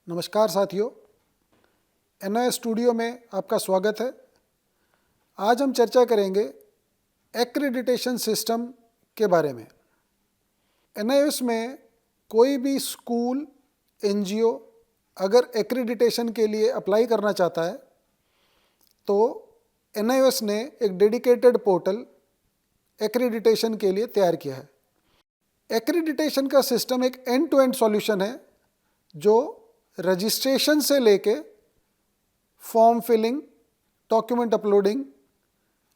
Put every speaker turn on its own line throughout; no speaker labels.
नमस्कार साथियों, NIS studio में आपका स्वागत है। आज हम चर्चा करेंगे एक्रेडिटेशन सिस्टम के बारे में। एनआईएस में कोई भी स्कूल, एनजीओ अगर एक्रेडिटेशन के लिए अप्लाई करना चाहता है तो एनआईएस ने एक डेडिकेटेड पोर्टल एक्रेडिटेशन के लिए तैयार किया है। एक्रेडिटेशन का सिस्टम एक एंड टू एंड सॉल्यूशन है जो रजिस्ट्रेशन से लेके form filling, document uploading,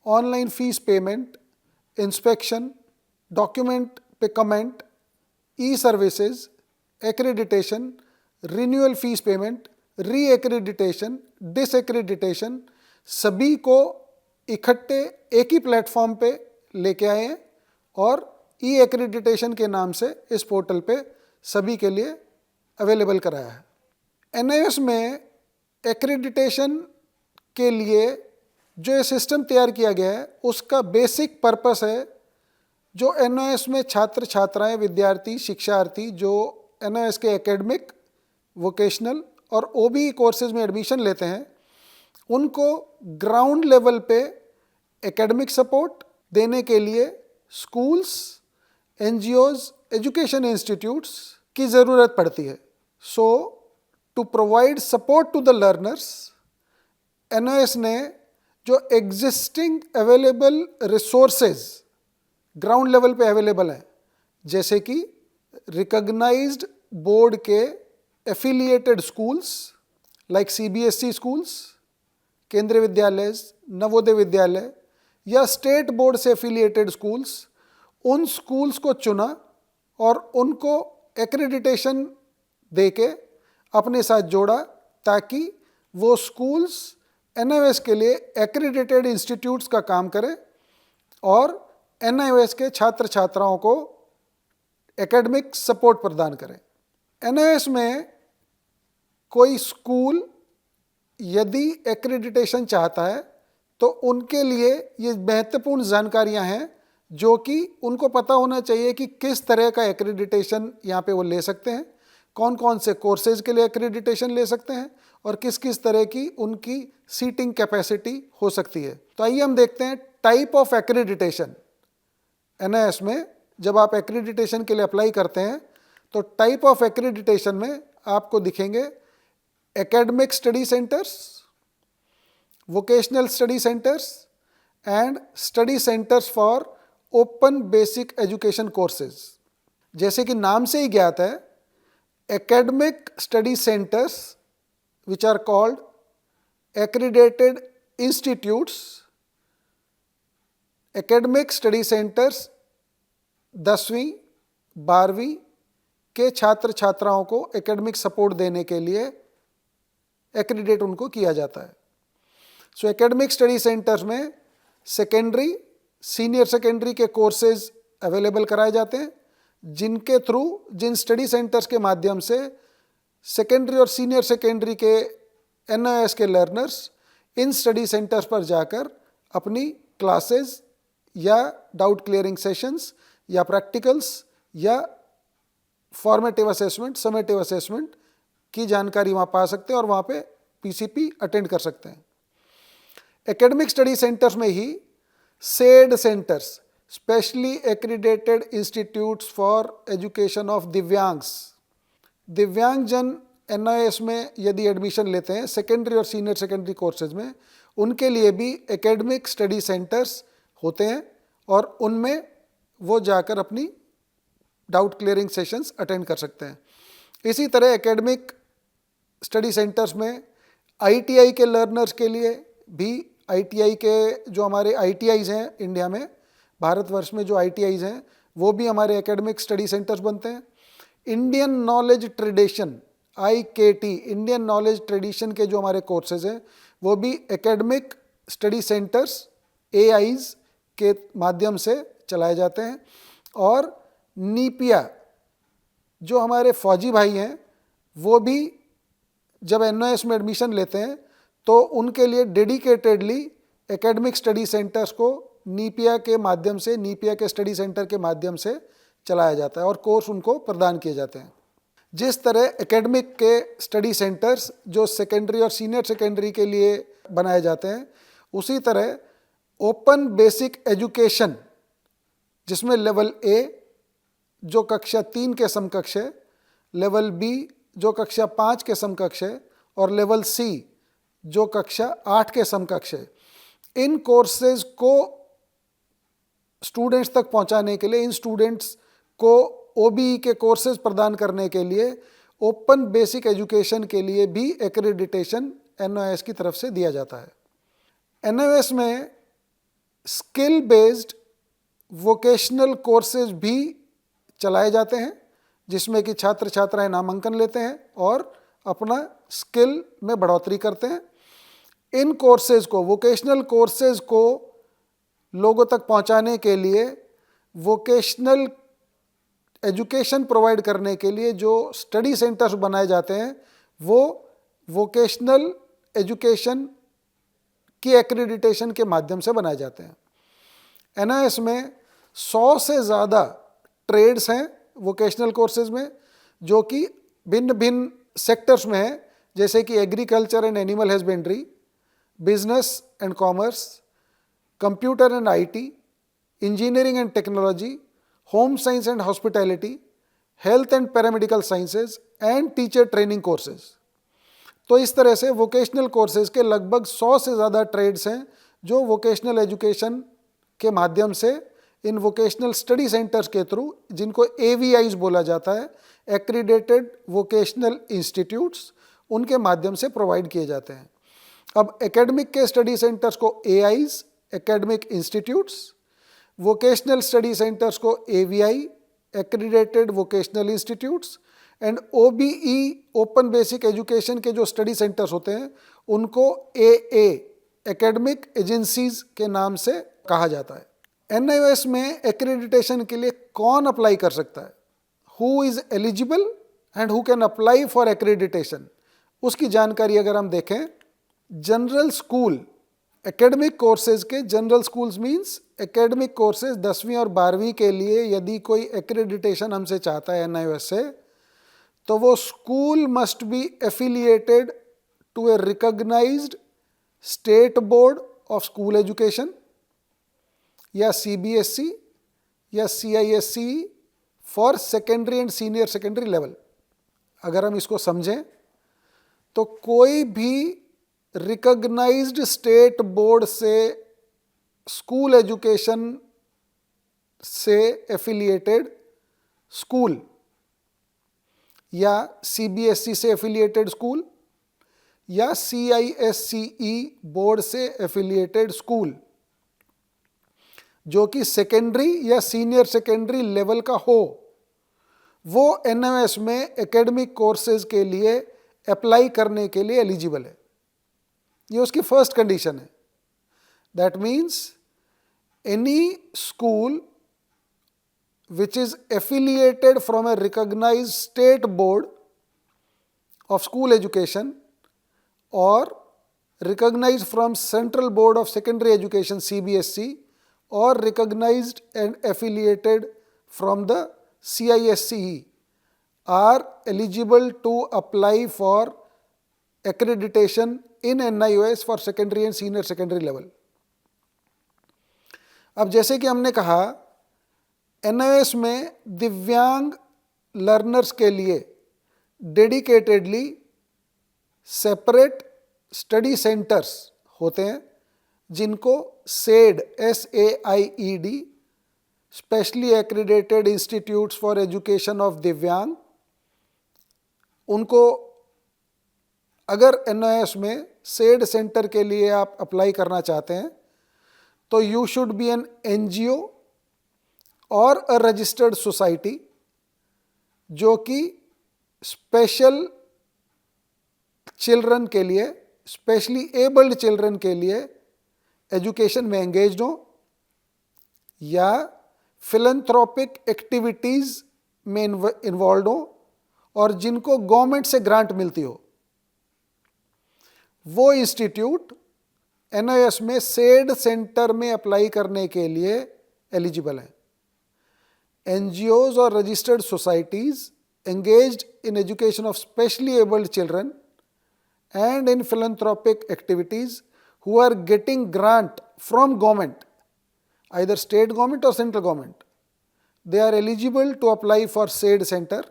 online fees payment, inspection, document पे comment, e services, accreditation, renewal fees payment, re accreditation, dis accreditation सभी को इकट्ठे एक ही प्लेटफॉर्म पे लेके आए हैं और ई एक्रेडिटेशन के नाम से इस पोर्टल पे सभी के लिए अवेलेबल कराया है। एनआईएस में एक्रेडिटेशन के लिए जो ये सिस्टम तैयार किया गया है उसका बेसिक पर्पस है जो एनआईएस में छात्र छात्राएं, विद्यार्थी, शिक्षार्थी जो एनआईएस के एकेडमिक, वोकेशनल और ओबीई कोर्सेज में एडमिशन लेते हैं उनको ग्राउंड लेवल पे एकेडमिक सपोर्ट देने के लिए स्कूल्स, एनजीओज, एजुकेशन इंस्टीट्यूट्स की ज़रूरत पड़ती है। So to provide support to the learners, NIS ने जो existing available resources ground level पे अवेलेबल हैं, जैसे कि रिकॉग्नाइज्ड बोर्ड के affiliated schools like CBSE schools, Kendriya Vidyalaya, Navodaya Vidyalaya या स्टेट बोर्ड से एफिलिएटेड स्कूल्स, उन स्कूल्स को चुना और उनको एक्रेडिटेशन देके अपने साथ जोड़ा ताकि वो स्कूल्स एनआईएस के लिए एक्रेडिटेड इंस्टीट्यूट्स का काम करें और एनआईएस के छात्र छात्राओं को एकेडमिक सपोर्ट प्रदान करें। एनआईएस में कोई स्कूल यदि एक्रेडिटेशन चाहता है तो उनके लिए ये महत्वपूर्ण जानकारियां हैं जो कि उनको पता होना चाहिए कि किस तरह का एक्रेडिटेशन यहाँ पे वो ले सकते हैं, कौन कौन से कोर्सेज के लिए एक्रेडिटेशन ले सकते हैं और किस किस तरह की उनकी सीटिंग कैपेसिटी हो सकती है। तो आइए हम देखते हैं टाइप ऑफ एक्रेडिटेशन। एनआईएस में जब आप एक्रेडिटेशन के लिए अप्लाई करते हैं तो टाइप ऑफ एक्रेडिटेशन में आपको दिखेंगे academic study centres, vocational study centres and study centres for open basic education courses. जैसे कि नाम से ही ज्ञात है, academic study centers which are called accredited institutes, academic study centers 10वीं 12वीं के छात्र छात्राओं को एकेडमिक सपोर्ट देने के लिए एक्रेडिटेट उनको किया जाता है। सो एकेडमिक स्टडी सेंटर्स में सेकेंडरी, सीनियर सेकेंडरी के कोर्सेज अवेलेबल कराए जाते हैं जिनके थ्रू, जिन स्टडी सेंटर्स के माध्यम से सेकेंडरी और सीनियर सेकेंडरी के एनआईएस के लर्नर्स इन स्टडी सेंटर्स पर जाकर अपनी क्लासेस या डाउट क्लियरिंग सेशंस या प्रैक्टिकल्स या फॉर्मेटिव असेसमेंट, समेटिव असेसमेंट की जानकारी वहाँ पा सकते हैं और वहाँ पे पीसीपी अटेंड कर सकते हैं। एकेडमिक स्टडी सेंटर्स में ही said centres, specially accredited institutes for education of दिव्यांग्स, दिव्यांगजन एनआईएस में यदि एडमिशन लेते हैं सेकेंडरी और सीनियर सेकेंडरी कोर्सेज में, उनके लिए भी एकेडमिक स्टडी सेंटर्स होते हैं और उनमें वो जाकर अपनी डाउट क्लियरिंग सेशंस अटेंड कर सकते हैं। इसी तरह एकेडमिक स्टडी सेंटर्स में आईटीआई के लर्नर्स के लिए भी, आईटीआई के जो हमारे आईटीआईज हैं इंडिया में, भारतवर्ष में जो आईटीआईज हैं वो भी हमारे एकेडमिक स्टडी सेंटर्स बनते हैं। Indian knowledge tradition, IKT, Indian knowledge tradition के जो हमारे कोर्सेज हैं वो भी एकेडमिक स्टडी सेंटर्स, एआईज के माध्यम से चलाए जाते हैं। और नीपिया, जो हमारे फौजी भाई हैं वो भी जब एनआईएस में एडमिशन लेते हैं तो उनके लिए डेडिकेटेडली एकेडमिक स्टडी सेंटर्स को नीपिया के माध्यम से, नीपिया के स्टडी सेंटर के माध्यम से चलाया जाता है और कोर्स उनको प्रदान किए जाते हैं। जिस तरह एकेडमिक के स्टडी सेंटर्स जो सेकेंडरी और सीनियर सेकेंडरी के लिए बनाए जाते हैं, उसी तरह ओपन बेसिक एजुकेशन जिसमें लेवल ए जो कक्षा 3 के समकक्ष है, लेवल बी जो कक्षा 5 के समकक्ष है और लेवल सी जो कक्षा 8 के समकक्ष है, इन कोर्सेज को स्टूडेंट्स तक पहुंचाने के लिए, इन स्टूडेंट्स को ओबीई के कोर्सेज प्रदान करने के लिए ओपन बेसिक एजुकेशन के लिए भी एक्रेडिटेशन एनओएस की तरफ से दिया जाता है। एनओएस में स्किल बेस्ड वोकेशनल कोर्सेज भी चलाए जाते हैं, जिसमें कि छात्र छात्राएं नामांकन लेते हैं और अपना स्किल में बढ़ोतरी करते हैं। इन कोर्सेज को, वोकेशनल कोर्सेज को लोगों तक पहुंचाने के लिए, वोकेशनल एजुकेशन प्रोवाइड करने के लिए जो स्टडी सेंटर्स बनाए जाते हैं, वो वोकेशनल एजुकेशन की एक्रेडिटेशन के माध्यम से बनाए जाते हैं। एनआईएस में 100 से ज़्यादा ट्रेड्स हैं वोकेशनल कोर्सेज में, जो कि भिन्न भिन्न सेक्टर्स में हैं, जैसे कि agriculture and animal husbandry, business and commerce, computer and IT, engineering and technology, home science and hospitality, health and paramedical sciences and teacher training courses. तो इस तरह से वोकेशनल कोर्सेज के लगभग 100 से ज़्यादा ट्रेड्स हैं जो वोकेशनल एजुकेशन के माध्यम से इन वोकेशनल स्टडी सेंटर्स के थ्रू, जिनको AVIs बोला जाता है, एक्रीडेटेड वोकेशनल इंस्टीट्यूट्स, उनके माध्यम से प्रोवाइड किए जाते हैं। अब एकेडमिक के स्टडी सेंटर्स को AIs, academic institutes, vocational study centres को AVI, accredited vocational institutes, and OBE, open basic education के जो स्टडी सेंटर्स होते हैं, उनको AA, एकेडमिक एजेंसीज के नाम से कहा जाता है। एनआईओएस में एक्रेडिटेशन के लिए कौन अप्लाई कर सकता है, who is eligible and who can apply for accreditation, उसकी जानकारी अगर हम देखें, जनरल स्कूल एकेडमिक कोर्सेज के, general schools means academic courses 10वीं और 12वीं के लिए यदि कोई एक्रेडिटेशन हमसे चाहता है एनआईओएस से, तो वो school must be affiliated to a recognised state board of school education या CBSE या CISE for secondary and senior secondary level. अगर हम इसको समझें तो कोई भी रिकॉग्नाइज्ड स्टेट बोर्ड से स्कूल एजुकेशन से एफिलिएटेड स्कूल या CBSE से एफिलिएटेड स्कूल या CISCE बोर्ड से एफिलिएटेड स्कूल जो कि सेकेंडरी या सीनियर सेकेंडरी लेवल का हो, वो एनओएस में एकेडमिक कोर्सेज के लिए अप्लाई करने के लिए एलिजिबल है। ये उसकी फर्स्ट कंडीशन है। That means any school which is affiliated from a recognized state board of school education or recognized from Central Board of Secondary Education CBSE or recognized and affiliated from the CISCE are eligible to apply for accreditation in NIOS for secondary and senior secondary level. अब जैसे कि हमने कहा, NIOS में दिव्यांग learners के लिए dedicatedly separate study centres होते हैं, जिनको SAID, SAIED, specially accredited institutes for education of दिव्यांग, उनको अगर एनआईओएस में SAID सेंटर के लिए आप अप्लाई करना चाहते हैं तो you should be an NGO और अ रजिस्टर्ड सोसाइटी जो कि स्पेशल चिल्ड्रन के लिए, स्पेशली एबल्ड चिल्ड्रन के लिए एजुकेशन में एंगेज्ड हो या फिलैंथ्रोपिक एक्टिविटीज़ में इन्वॉल्व हो और जिनको गवर्नमेंट से ग्रांट मिलती हो, वो इंस्टीट्यूट एनआईओएस में SAID सेंटर में अप्लाई करने के लिए एलिजिबल है। NGOs और registered societies engaged in education of specially abled children and in philanthropic activities who are getting grant from government, either state government or central government. They are eligible to apply for SAID center.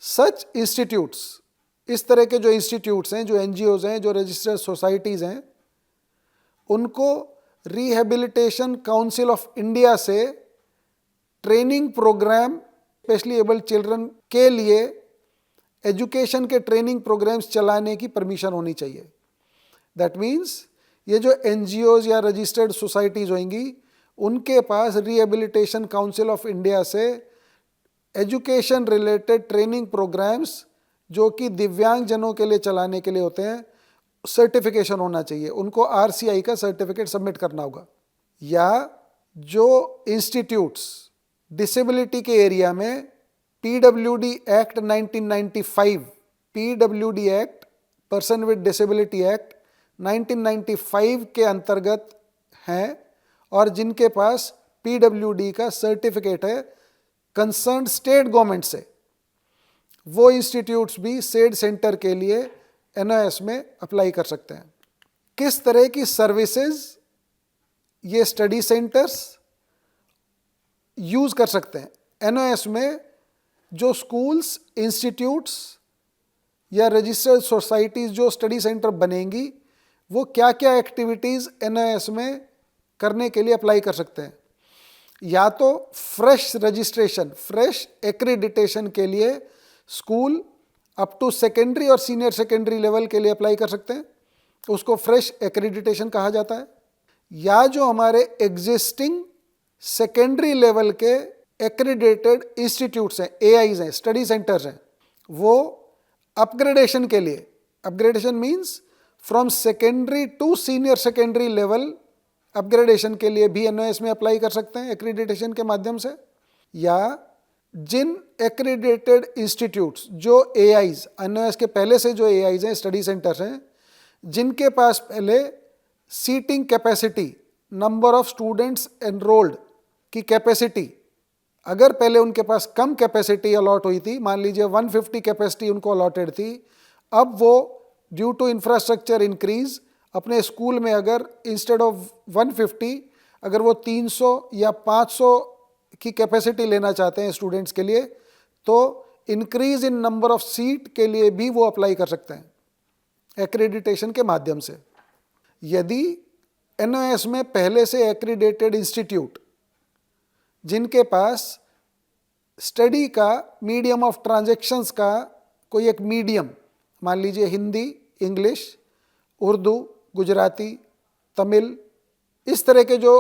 Such institutes, इस तरह के जो institutes हैं, जो NGOs हैं, जो registered societies हैं, उनको रिहेबिलिटेशन काउंसिल ऑफ इंडिया से training programme specially abled children के लिए एजुकेशन के ट्रेनिंग प्रोग्राम्स चलाने की परमिशन होनी चाहिए. दैट मीन्स ये जो NGOs या रजिस्टर्ड सोसाइटीज़ होंगी, उनके पास रिहेबिलिटेशन काउंसिल ऑफ इंडिया से एजुकेशन रिलेटेड ट्रेनिंग प्रोग्राम्स जो कि दिव्यांग जनों के लिए चलाने के लिए होते हैं, सर्टिफिकेशन होना चाहिए. उनको RCI का सर्टिफिकेट सबमिट करना होगा. या जो इंस्टीट्यूट्स डिसेबिलिटी के एरिया में PWD act 1995, PWD act, person with disability act 1995 के अंतर्गत हैं और जिनके पास PWD का सर्टिफिकेट है कंसर्न स्टेट गवर्नमेंट से, वो इंस्टीट्यूट्स भी सेड सेंटर के लिए NOS में अप्लाई कर सकते हैं. किस तरह की सर्विसेज ये स्टडी सेंटर्स यूज कर सकते हैं? NOS में जो स्कूल्स, इंस्टीट्यूट्स या रजिस्टर्ड सोसाइटीज जो स्टडी सेंटर बनेंगी, वो क्या क्या एक्टिविटीज़ NOS में करने के लिए अप्लाई कर सकते हैं? या तो फ्रेश रजिस्ट्रेशन, फ्रेश एक्रेडिटेशन के लिए स्कूल अप टू सेकेंडरी और सीनियर सेकेंडरी लेवल के लिए अप्लाई कर सकते हैं, उसको फ्रेश एक्रेडिटेशन कहा जाता है. या जो हमारे एग्जिस्टिंग सेकेंडरी लेवल के एक्रेडिटेड इंस्टीट्यूट्स हैं, AIs हैं, स्टडी सेंटर्स हैं, वो अपग्रेडेशन के लिए, upgradation means from secondary to senior secondary level, upgradation के लिए भी NOS में अप्लाई कर सकते हैं एक्रेडिटेशन के माध्यम से. या जिन एक्रेडिटेड इंस्टीट्यूट्स जो AIs, NOS के पहले से जो AIs हैं, स्टडी सेंटर्स हैं, जिनके पास पहले seating capacity, number of students enrolled की कैपेसिटी, अगर पहले उनके पास कम कैपेसिटी अलॉट हुई थी, मान लीजिए 150 कैपेसिटी उनको अलॉटेड थी, अब वो ड्यू टू इंफ्रास्ट्रक्चर इंक्रीज अपने स्कूल में अगर इंस्टेड ऑफ 150 अगर वो 300 या 500 की कैपेसिटी लेना चाहते हैं स्टूडेंट्स के लिए, तो increase in number of seat के लिए भी वो अप्लाई कर सकते हैं एक्रेडिटेशन के माध्यम से. यदि NOS में पहले से एक्रेडिटेड इंस्टीट्यूट जिनके पास स्टडी का मीडियम ऑफ ट्रांजैक्शंस का कोई एक मीडियम, मान लीजिए हिंदी, इंग्लिश, उर्दू, गुजराती, तमिल, इस तरह के जो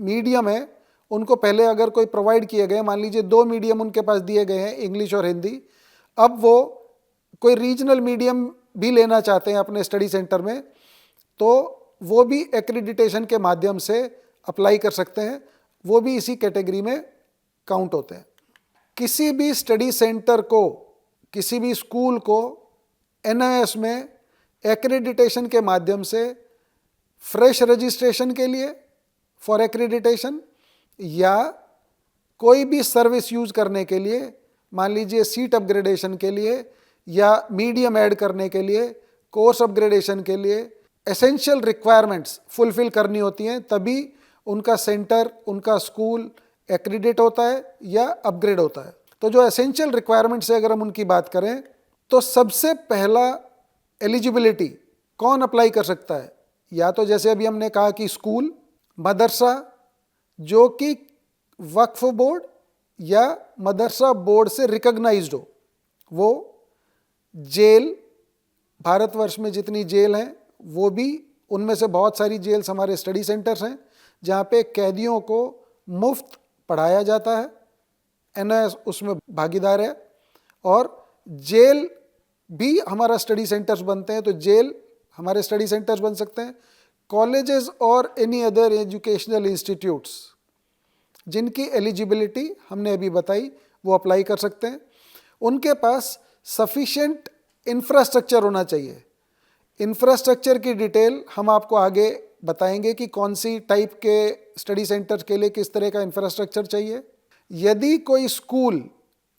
मीडियम है उनको पहले अगर कोई प्रोवाइड किए गए, मान लीजिए 2 मीडियम उनके पास दिए गए हैं, इंग्लिश और हिंदी, अब वो कोई रीजनल मीडियम भी लेना चाहते हैं अपने स्टडी सेंटर में, तो वो भी एक्रेडिटेशन के माध्यम से अप्लाई कर सकते हैं, वो भी इसी कैटेगरी में काउंट होते हैं. किसी भी स्टडी सेंटर को, किसी भी स्कूल को NOS में एक्रेडिटेशन के माध्यम से फ्रेश रजिस्ट्रेशन के लिए फॉर एक्रेडिटेशन या कोई भी सर्विस यूज करने के लिए, मान लीजिए सीट अपग्रेडेशन के लिए या मीडियम ऐड करने के लिए, कोर्स अपग्रेडेशन के लिए, एसेंशियल रिक्वायरमेंट्स फुलफिल करनी होती हैं, तभी उनका सेंटर, उनका स्कूल एक्रेडिट होता है या अपग्रेड होता है. तो जो एसेंशियल रिक्वायरमेंट्स से अगर हम उनकी बात करें, तो सबसे पहला एलिजिबिलिटी कौन अप्लाई कर सकता है? या तो जैसे अभी हमने कहा कि स्कूल, मदरसा जो कि वक्फ बोर्ड या मदरसा बोर्ड से रिकॉग्नाइज्ड हो, वो जेल, भारतवर्ष में जितनी जेल हैं वो भी, उनमें से बहुत सारी जेल्स हमारे स्टडी सेंटर्स हैं जहाँ पे कैदियों को मुफ्त पढ़ाया जाता है, NOS उसमें भागीदार है. और जेल भी हमारा स्टडी सेंटर्स बनते हैं, तो जेल हमारे स्टडी सेंटर्स बन सकते हैं. कॉलेजेस और एनी अदर एजुकेशनल इंस्टीट्यूट्स जिनकी एलिजिबिलिटी हमने अभी बताई, वो अप्लाई कर सकते हैं. उनके पास सफिशिएंट इंफ्रास्ट्रक्चर होना चाहिए. इंफ्रास्ट्रक्चर की डिटेल हम आपको आगे बताएंगे कि कौन सी टाइप के स्टडी सेंटर के लिए किस तरह का इंफ्रास्ट्रक्चर चाहिए. यदि कोई स्कूल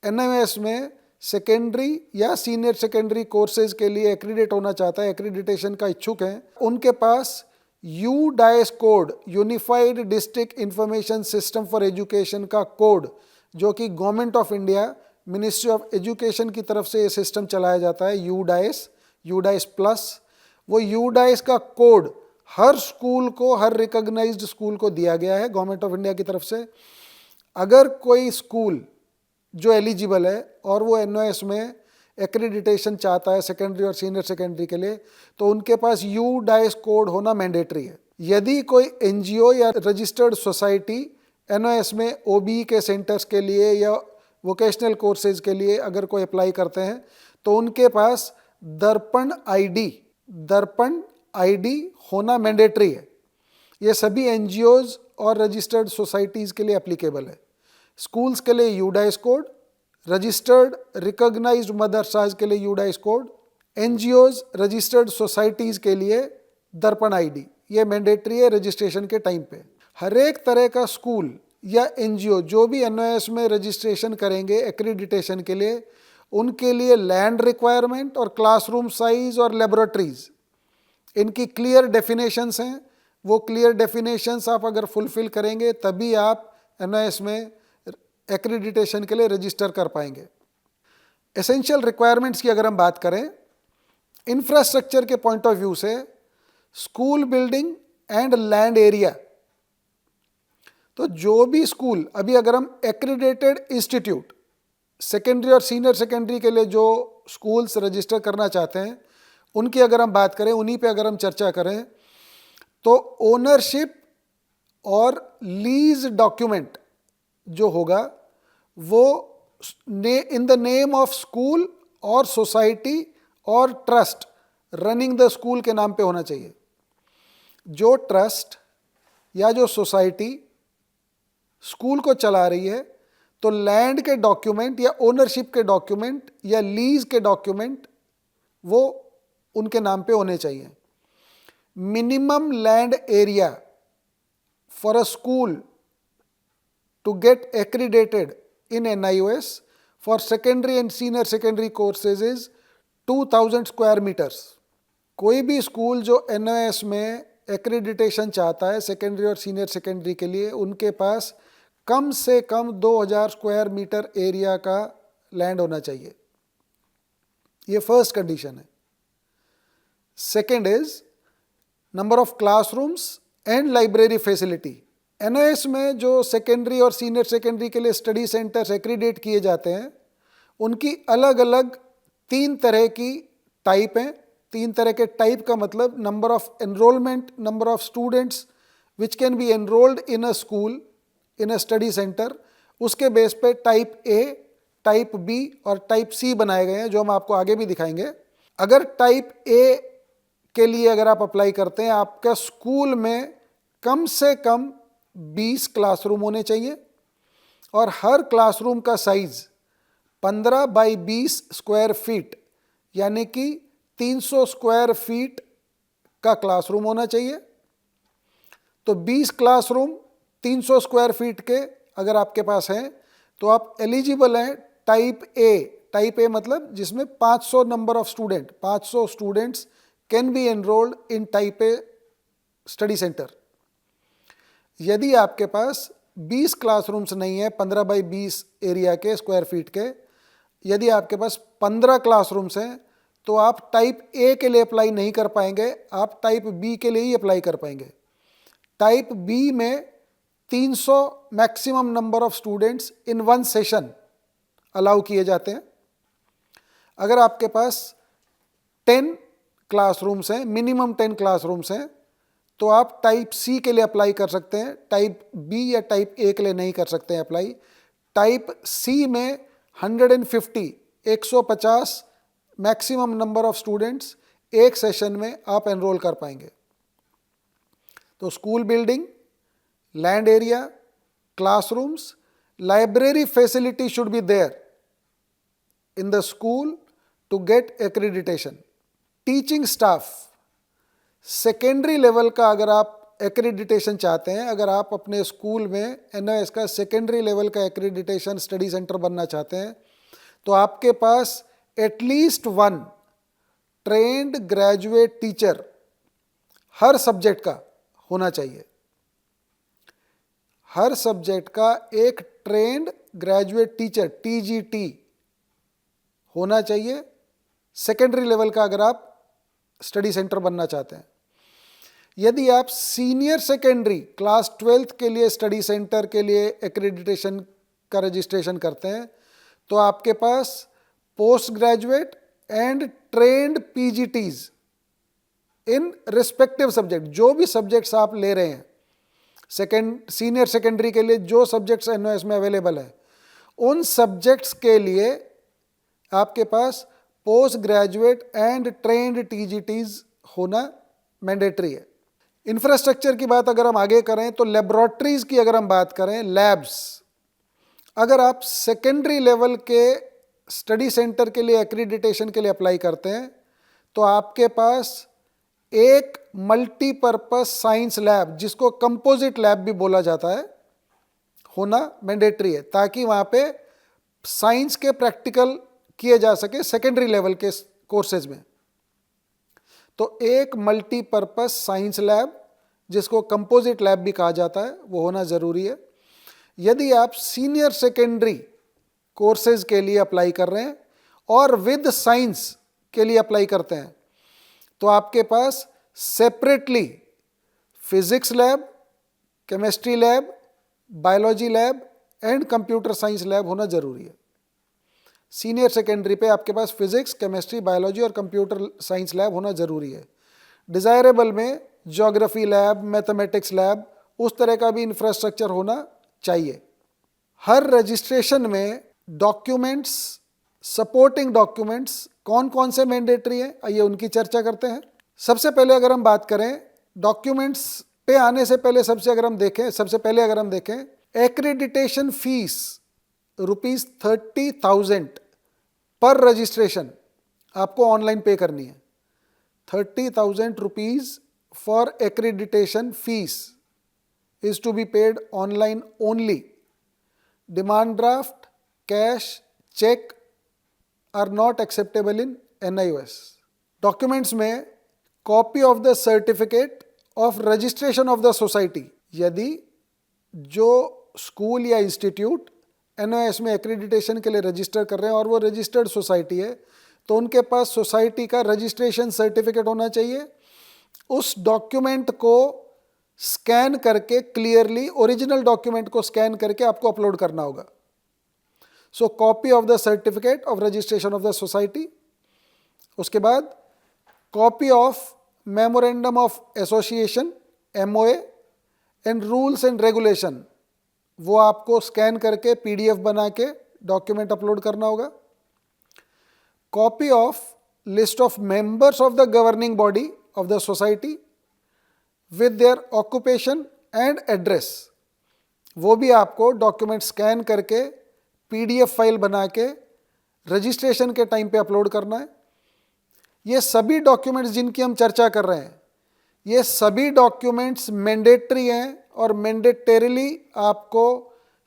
एनआईओएस में सेकेंडरी या सीनियर सेकेंडरी कोर्सेज के लिए एक्रीडेट होना चाहता है, एक्रीडिटेशन का इच्छुक है, उनके पास UDISE code, unified district information system for education का कोड, जो कि government of India ministry of education की तरफ से ये सिस्टम चलाया जाता है, यूडाइस प्लस, वो यूडाइस का कोड हर स्कूल को, हर रिकॉग्नाइज्ड स्कूल को दिया गया है गवर्नमेंट ऑफ इंडिया की तरफ से। अगर कोई स्कूल जो एलिजिबल है और वो एनओएस में एक्रीडिटेशन चाहता है सेकेंडरी और सीनियर सेकेंडरी के लिए, तो उनके पास यूडाइस कोड होना मैंडेटरी है। यदि कोई एनजीओ या रजिस्टर्ड सोसाइटी एनओएस में ओबी के सेंटर्स के लिए या वोकेशनल कोर्सेज के लिए अगर कोई अप्लाई करते हैं, तो उनके पास दर्पण आईडी होना मैंडेटरी है। ये सभी एनजीओज और रजिस्टर्ड सोसाइटीज़ के लिए एप्लीकेबल है। स्कूल्स के लिए यूडाइस कोड, रजिस्टर्ड रिकॉग्नाइज्ड मदरसाज के लिए UDISE code, NGOs registered societies के लिए दर्पण आईडी, ये मैंडेटरी है रजिस्ट्रेशन के टाइम पे। हर एक तरह का स्कूल या एनजीओ जो भी एनओएस में रजिस्ट्रेशन करेंगे एक्रीडिटेशन के लिए, उनके लिए लैंड रिक्वायरमेंट और क्लासरूम साइज और लेबोरेटरीज, इनकी क्लियर डेफिनेशंस हैं। वो क्लियर डेफिनेशंस आप अगर फुलफिल करेंगे तभी आप एनओएस में एक्रीडिटेशन के लिए रजिस्टर कर पाएंगे। एसेंशियल रिक्वायरमेंट्स की अगर हम बात करें, इंफ्रास्ट्रक्चर के पॉइंट ऑफ व्यू से school building and land area, तो जो भी स्कूल, अभी अगर हम एक्रीडेटेड इंस्टीट्यूट सेकेंडरी और सीनियर सेकेंडरी के लिए जो स्कूल्स रजिस्टर करना चाहते हैं, उनकी अगर हम बात करें, उन्हीं पे अगर हम चर्चा करें, तो ओनरशिप और लीज डॉक्यूमेंट जो होगा वो in the name of school और सोसाइटी और ट्रस्ट रनिंग द स्कूल के नाम पे होना चाहिए। जो ट्रस्ट या जो सोसाइटी स्कूल को चला रही है, तो लैंड के डॉक्यूमेंट या ओनरशिप के डॉक्यूमेंट या लीज के डॉक्यूमेंट वो उनके नाम पे होने चाहिए। Minimum land area for a school to get accredited in NIOS for secondary and senior secondary courses is 2000 square meters। कोई भी स्कूल जो NIOS में एक्रीडिटेशन चाहता है सेकेंडरी और सीनियर सेकेंडरी के लिए, उनके पास कम से कम 2000 स्क्वायर मीटर एरिया का लैंड होना चाहिए। ये फर्स्ट कंडीशन है। Second is number of classrooms and library facility. NOS में जो सेकेंडरी और सीनियर सेकेंडरी के लिए स्टडी सेंटर्स एक्रीडेट किए जाते हैं, उनकी अलग अलग 3 तरह की टाइप हैं। 3 तरह के टाइप का मतलब number of enrolment, number of students which can be enrolled in a school, in a study centre, उसके बेस पे टाइप ए, टाइप बी और टाइप सी बनाए गए हैं, जो हम आपको आगे भी दिखाएंगे। अगर टाइप ए के लिए अगर आप अप्लाई करते हैं, आपका स्कूल में कम से कम 20 क्लासरूम होने चाहिए और हर क्लासरूम का साइज 15 बाई 20 स्क्वायर फीट यानी कि 300 स्क्वायर फीट का क्लासरूम होना चाहिए। तो 20 क्लासरूम 300 स्क्वायर फीट के अगर आपके पास हैं, तो आप एलिजिबल हैं टाइप ए। टाइप ए मतलब जिसमें 500 number of student, 500 students can be enrolled in type A study centre. यदि आपके पास 20 क्लासरूम्स नहीं है 15 बाई 20 एरिया के स्क्वायर फीट के, यदि आपके पास 15 क्लासरूम्स हैं, तो आप टाइप ए के लिए अप्लाई नहीं कर पाएंगे, आप टाइप बी के लिए ही अप्लाई कर पाएंगे। टाइप बी में 300 maximum number of students in 1 session allow किए जाते हैं। अगर आपके पास 10 क्लासरूम्स हैं, मिनिमम 10 क्लासरूम्स हैं, तो आप टाइप सी के लिए अप्लाई कर सकते हैं, टाइप बी या टाइप ए के लिए नहीं कर सकते हैं अप्लाई। टाइप सी में 150 मैक्सिमम नंबर ऑफ स्टूडेंट्स एक सेशन में आप एनरोल कर पाएंगे। तो school building, land area, classrooms, library facility should be there in the school to get accreditation. Teaching staff, secondary level का अगर आप एक्रीडिटेशन चाहते हैं, अगर आप अपने स्कूल में एनओएस का सेकेंडरी लेवल का एक्रीडिटेशन स्टडी सेंटर बनना चाहते हैं, तो आपके पास at least one trained graduate teacher हर सब्जेक्ट का होना चाहिए। हर सब्जेक्ट का एक ट्रेंड ग्रेजुएट टीचर टीजीटी होना चाहिए सेकेंडरी लेवल का, अगर आप स्टडी सेंटर बनना चाहते हैं। यदि आप सीनियर सेकेंडरी क्लास 12th के लिए स्टडी सेंटर के लिए एक्रेडिटेशन का रजिस्ट्रेशन करते हैं, तो आपके पास post graduate and trained PGTs in respective subject, जो भी सब्जेक्ट्स आप ले रहे हैं सीनियर सेकेंडरी के लिए, जो सब्जेक्ट्स एनओएस में अवेलेबल है, उन सब्जेक्ट्स के लिए आपके पास post graduate and trained TGTs होना मैंडेटरी है। इंफ्रास्ट्रक्चर की बात अगर हम आगे करें तो लेबोरेटरीज की अगर हम बात करें, लैब्स, अगर आप सेकेंडरी लेवल के स्टडी सेंटर के लिए एक्रीडिटेशन के लिए अप्लाई करते हैं, तो आपके पास एक मल्टीपर्पस साइंस लैब, जिसको कंपोजिट लैब भी बोला जाता है, होना मैंडेटरी है, ताकि वहाँ पे साइंस के प्रैक्टिकल किए जा सके सेकेंडरी लेवल के कोर्सेज में। तो एक मल्टीपर्पस साइंस लैब, जिसको कंपोजिट लैब भी कहा जाता है, वो होना ज़रूरी है। यदि आप सीनियर सेकेंडरी कोर्सेज के लिए अप्लाई कर रहे हैं और विद साइंस के लिए अप्लाई करते हैं, तो आपके पास separately physics lab, chemistry lab, biology lab and computer science lab होना ज़रूरी है। सीनियर सेकेंडरी पे आपके पास फिजिक्स, केमिस्ट्री, बायोलॉजी और कंप्यूटर साइंस लैब होना ज़रूरी है। डिज़ायरेबल में ज्योग्राफी लैब, मैथमेटिक्स लैब, उस तरह का भी इंफ्रास्ट्रक्चर होना चाहिए। हर रजिस्ट्रेशन में डॉक्यूमेंट्स, सपोर्टिंग डॉक्यूमेंट्स कौन कौन से मैंडेटरी हैं, आइए उनकी चर्चा करते हैं। सबसे पहले अगर हम बात करें डॉक्यूमेंट्स पे आने से पहले, सबसे पहले अगर हम देखें एक्रेडिटेशन फीस ₹30,000 पर रजिस्ट्रेशन आपको ऑनलाइन पे करनी है। ₹30,000 for accreditation fee is to be paid online only. Demand draft, cash, cheque are not acceptable in NIOS। Documents में copy of the certificate of registration of the society, यदि जो school या institute NIOS में accreditation के लिए register कर रहे हैं और वो रजिस्टर्ड सोसाइटी है, तो उनके पास सोसाइटी का रजिस्ट्रेशन सर्टिफिकेट होना चाहिए। उस डॉक्यूमेंट को स्कैन करके क्लियरली, ओरिजिनल डॉक्यूमेंट को स्कैन करके आपको अपलोड करना होगा। सो copy of the certificate of registration of the society. उसके बाद copy of memorandum of association MOA and rules and regulation, वो आपको स्कैन करके PDF बना के डॉक्यूमेंट अपलोड करना होगा। Copy of list of members of the governing body of the society with their occupation and address, वो भी आपको डॉक्यूमेंट स्कैन करके PDF फाइल बना के रजिस्ट्रेशन के टाइम पे अपलोड करना है। ये सभी डॉक्यूमेंट्स जिनकी हम चर्चा कर रहे हैं, ये सभी डॉक्यूमेंट्स मैंडेटरी हैं और मैंडेटरीली आपको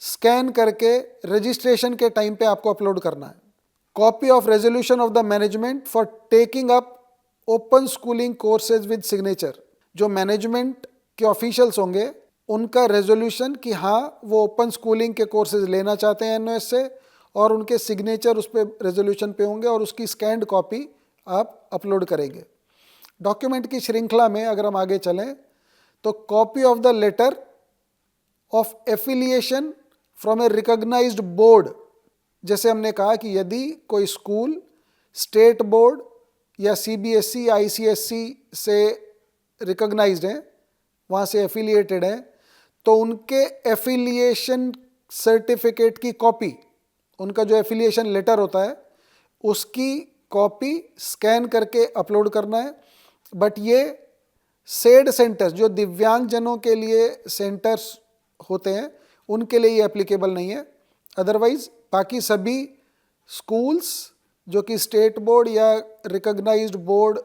स्कैन करके रजिस्ट्रेशन के टाइम पे आपको अपलोड करना है। Copy of resolution of the management for taking up open schooling courses with signature, जो मैनेजमेंट के ऑफिशियल्स होंगे उनका रेजोल्यूशन कि हाँ वो ओपन स्कूलिंग के कोर्सेज लेना चाहते हैं NIOS से, और उनके सिग्नेचर उस पर रेजोल्यूशन पे होंगे और उसकी स्कैन्ड कॉपी आप अपलोड करेंगे। डॉक्यूमेंट की श्रृंखला में अगर हम आगे चलें तो copy of the letter of affiliation from a recognised board, जैसे हमने कहा कि यदि कोई स्कूल स्टेट बोर्ड या CBSE ICSE से रिकॉग्नाइज्ड हैं, वहाँ से एफिलिएटेड हैं, तो उनके एफिलिएशन सर्टिफिकेट की कॉपी, उनका जो एफिलिएशन लेटर होता है उसकी कॉपी स्कैन करके अपलोड करना है। बट ये सेड सेंटर्स, जो दिव्यांगजनों के लिए सेंटर्स होते हैं, उनके लिए ये एप्लीकेबल नहीं है। अदरवाइज बाकी सभी स्कूल्स जो कि स्टेट बोर्ड या रिकॉग्नाइज्ड बोर्ड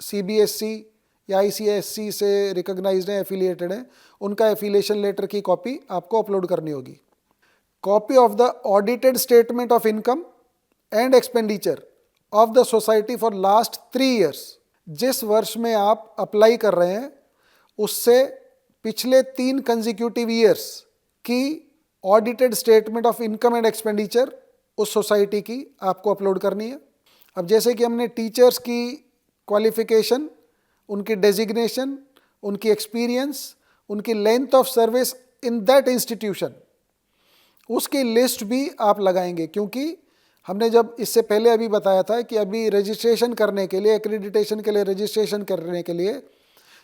CBSE या ICSE से रिकॉग्नाइज्ड हैं, एफिलिएटेड हैं, उनका एफिलिएशन लेटर की कॉपी आपको अपलोड करनी होगी। Copy of the audited statement of income and expenditure of the society for last 3 years. जिस वर्ष में आप अप्लाई कर रहे हैं उससे पिछले 3 कंजिक्यूटिव ईयर्स की audited statement of income and expenditure उस सोसाइटी की आपको अपलोड करनी है। अब जैसे कि हमने टीचर्स की क्वालिफिकेशन, उनकी डेजिग्नेशन, उनकी एक्सपीरियंस, उनकी length of service in that institution, उसकी लिस्ट भी आप लगाएंगे। क्योंकि हमने जब इससे पहले अभी बताया था कि अभी रजिस्ट्रेशन करने के लिए, एक्रेडिटेशन के लिए रजिस्ट्रेशन करने के लिए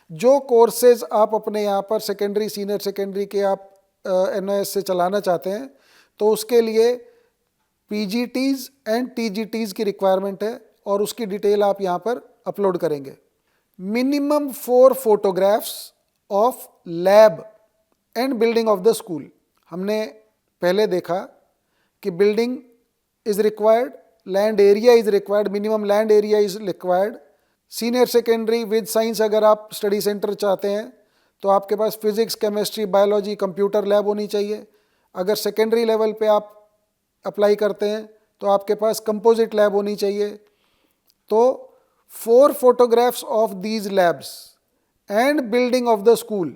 जो कोर्सेज आप अपने यहाँ पर सेकेंडरी, सीनियर सेकेंडरी के आप NIS से चलाना चाहते हैं, तो उसके लिए PGTs एंड TGTs की रिक्वायरमेंट है और उसकी डिटेल आप यहाँ पर अपलोड करेंगे। Minimum 4 photographs of lab and building of the school. हमने पहले देखा कि building is required, land area is required, minimum land area is required. Senior secondary with science अगर आप स्टडी सेंटर चाहते हैं तो आपके पास physics, chemistry, biology, computer lab होनी चाहिए। अगर सेकेंडरी लेवल पे आप अप्लाई करते हैं तो आपके पास कंपोजिट लैब होनी चाहिए। तो 4 photographs of these labs and building of the school,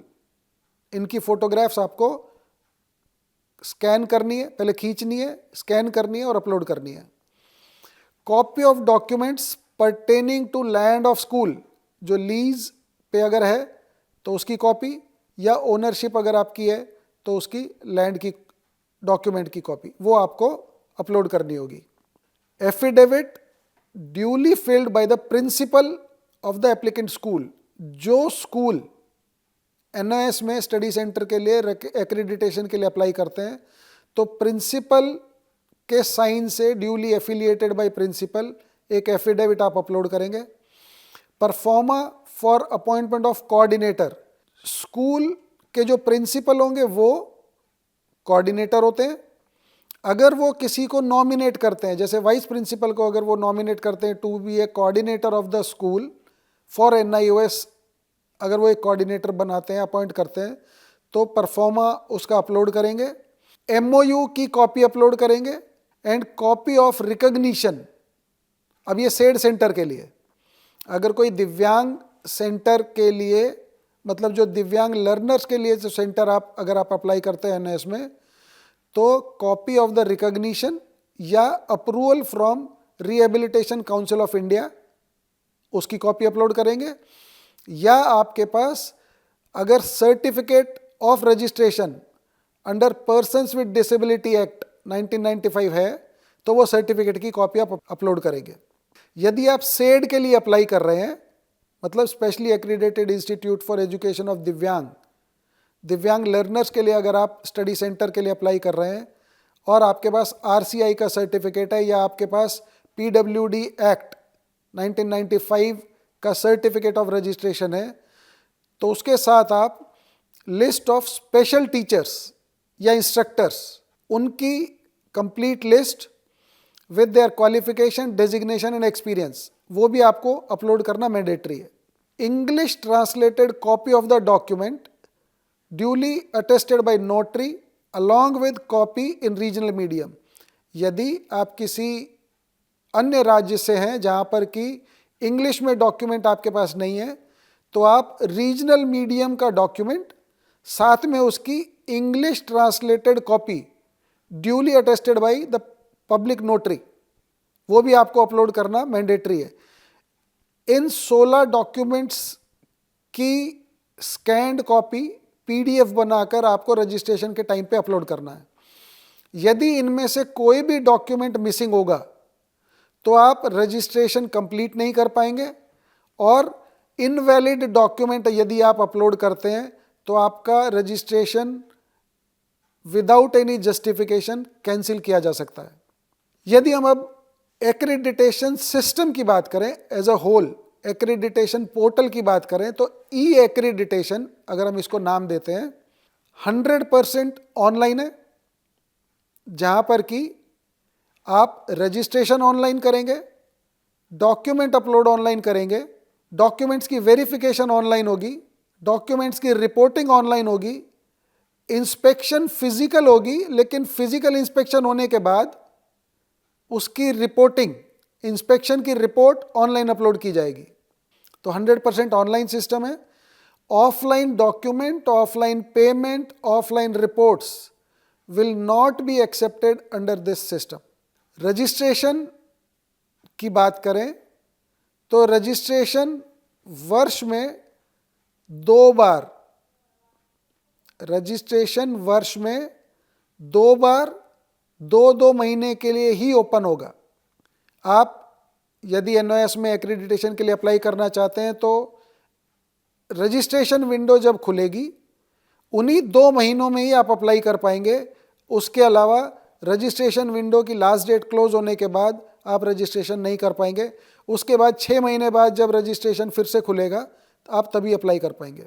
इनकी फोटोग्राफ्स आपको स्कैन करनी है, पहले खींचनी है, स्कैन करनी है और अपलोड करनी है। Copy of documents pertaining to land of school, जो लीज पे अगर है तो उसकी कॉपी, या ओनरशिप अगर आपकी है तो उसकी लैंड की डॉक्यूमेंट की कॉपी, वो आपको अपलोड करनी होगी। Affidavit duly filled by the principle of the applicant school, जो स्कूल NIS में स्टडी सेंटर के लिए एक्रेडिटेशन के लिए अप्लाई करते हैं तो प्रिंसिपल के साइन से ड्यूली एफिलिएटेड बाय प्रिंसिपल एक एफिडेविट आप अपलोड करेंगे। Pro forma for appointment of coordinator, school के जो प्रिंसिपल होंगे वो कोऑर्डिनेटर होते हैं। अगर वो किसी को नॉमिनेट करते हैं, जैसे वाइस प्रिंसिपल को अगर वो नॉमिनेट करते हैं to be a coordinator of the school for NIOS, अगर वो एक कोऑर्डिनेटर बनाते हैं, अपॉइंट करते हैं, तो परफॉर्मा उसका अपलोड करेंगे। MOU की कॉपी अपलोड करेंगे एंड कॉपी ऑफ रिकॉग्निशन। अब ये सेड सेंटर के लिए, अगर कोई दिव्यांग सेंटर के लिए, मतलब जो दिव्यांग लर्नर्स के लिए जो सेंटर आप अगर आप अप्लाई करते हैं NIS में, तो कॉपी ऑफ द रिकॉग्निशन या approval from rehabilitation council of India, उसकी कॉपी अपलोड करेंगे। या आपके पास अगर certificate of registration under persons with disability act 1995 है तो वो सर्टिफिकेट की कॉपी आप अपलोड करेंगे। यदि आप सेड के लिए अप्लाई कर रहे हैं, मतलब specially accredited institute for education of दिव्यांग लर्नर्स के लिए अगर आप स्टडी सेंटर के लिए अप्लाई कर रहे हैं और आपके पास RCI का सर्टिफिकेट है या आपके पास PWD एक्ट 1995 का सर्टिफिकेट ऑफ रजिस्ट्रेशन है, तो उसके साथ आप लिस्ट ऑफ स्पेशल टीचर्स या इंस्ट्रक्टर्स, उनकी complete list with their qualification, designation and experience, वो भी आपको अपलोड करना मैंडेटरी है। English translated copy of the document duly attested bye notary along with copy in regional medium. यदि आप किसी अन्य राज्य से हैं जहाँ पर कि इंग्लिश में डॉक्यूमेंट आपके पास नहीं है, तो आप रीजनल मीडियम का डॉक्यूमेंट साथ में उसकी English translated copy duly attested by the public notary, वो भी आपको अपलोड करना मैंडेटरी है। इन 16 डॉक्यूमेंट्स की स्कैन्ड कॉपी PDF बनाकर आपको रजिस्ट्रेशन के टाइम पे अपलोड करना है। यदि इनमें से कोई भी डॉक्यूमेंट मिसिंग होगा तो आप रजिस्ट्रेशन कंप्लीट नहीं कर पाएंगे, और इनवैलिड डॉक्यूमेंट यदि आप अपलोड करते हैं तो आपका registration without any justification cancel किया जा सकता है। यदि हम अब एक्रेडिटेशन सिस्टम की बात करें, as a whole accreditation portal की बात करें, तो E-एक्रेडिटेशन अगर हम इसको नाम देते हैं, 100% ऑनलाइन है, जहां पर कि आप रजिस्ट्रेशन ऑनलाइन करेंगे, डॉक्यूमेंट अपलोड ऑनलाइन करेंगे, डॉक्यूमेंट्स की वेरिफिकेशन ऑनलाइन होगी, डॉक्यूमेंट्स की रिपोर्टिंग ऑनलाइन होगी, इंस्पेक्शन फिजिकल होगी, लेकिन फिजिकल इंस्पेक्शन होने के बाद उसकी रिपोर्टिंग, इंस्पेक्शन की रिपोर्ट ऑनलाइन अपलोड की जाएगी। तो 100% ऑनलाइन सिस्टम है। Offline document, offline payment, offline reports will not be accepted under this system. Registration की बात करें तो रजिस्ट्रेशन वर्ष में 2 बार, रजिस्ट्रेशन वर्ष में 2 बार 2 महीने के लिए ही ओपन होगा। आप यदि एनओएस में एक्रेडिटेशन के लिए अप्लाई करना चाहते हैं तो रजिस्ट्रेशन विंडो जब खुलेगी उन्हीं 2 महीनों में ही आप अप्लाई कर पाएंगे। उसके अलावा रजिस्ट्रेशन विंडो की लास्ट डेट क्लोज होने के बाद आप रजिस्ट्रेशन नहीं कर पाएंगे। उसके बाद 6 महीने बाद जब रजिस्ट्रेशन फिर से खुलेगा तो आप तभी अप्लाई कर पाएंगे।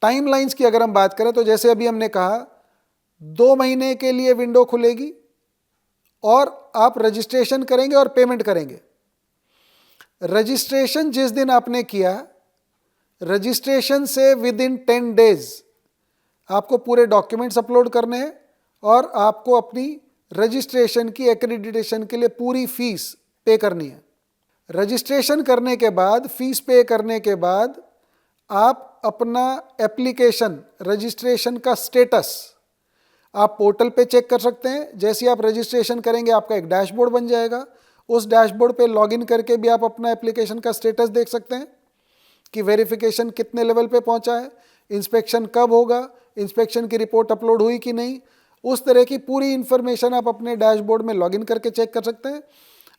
टाइमलाइंस की अगर हम बात करें तो जैसे अभी हमने कहा 2 महीने के लिए विंडो खुलेगी और आप रजिस्ट्रेशन करेंगे और पेमेंट करेंगे। रजिस्ट्रेशन जिस दिन आपने किया, रजिस्ट्रेशन से विद इन 10 डेज आपको पूरे डॉक्यूमेंट्स अपलोड करने हैं और आपको अपनी रजिस्ट्रेशन की एक्रेडिटेशन के लिए पूरी फीस पे करनी है। रजिस्ट्रेशन करने के बाद, फीस पे करने के बाद आप अपना एप्लीकेशन, रजिस्ट्रेशन का स्टेटस आप पोर्टल पे चेक कर सकते हैं। जैसे आप रजिस्ट्रेशन करेंगे आपका एक डैशबोर्ड बन जाएगा। उस डैशबोर्ड पे लॉगिन करके भी आप अपना एप्लीकेशन का स्टेटस देख सकते हैं कि वेरिफिकेशन कितने लेवल पे पहुंचा है, इंस्पेक्शन कब होगा, इंस्पेक्शन की रिपोर्ट अपलोड हुई कि नहीं। उस तरह की पूरी इंफॉर्मेशन आप अपने डैशबोर्ड में लॉगिन करके चेक कर सकते हैं।